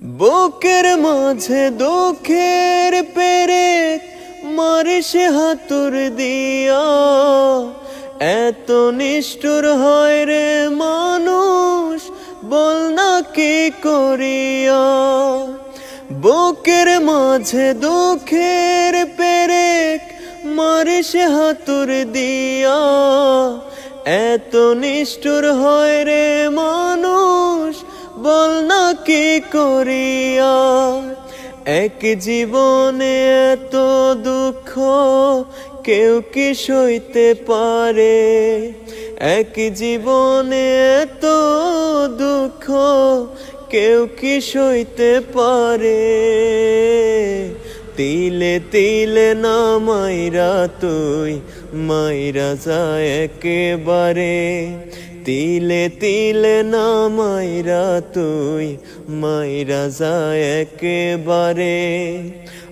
বুকের মাঝে দুঃখের পেরেক মারে সে হাতুর দিয়া। এত নিষ্ঠুর হয় রে মানুষ, বল না কি করিয়া। বুকের মাঝে দুঃখের পেরেক মারে সে হাতুর দিয়া। এত নিষ্ঠুর হয় রে মানুষ, বল না কি করিয়া। এক জীবনে এত দুঃখ কেউ কি সইতে পারে? এক জীবনে এত দুঃখ কেউ কি সইতে পারে? তিলে তিলে না মাইরা তুই মাইরা যায় একেবারে। তিলে তিলে না মাইরা তুই মাইরা যায় একেবারে।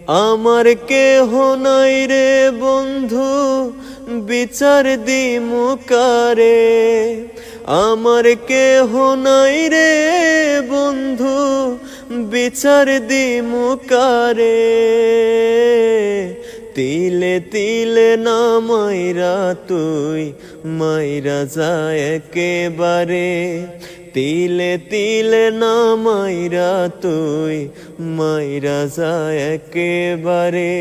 আমার কেহ নাই রে বন্ধু, বিচার দিমু কারে? আমার কেহ নাই রে বন্ধু, বিচার দিমু কারে? তিলে তিলে না মাইরা তুই মাইরা যায় একেবারে। তিলে তিলে না মাইরা তুই মাইরা যায় একেবারে।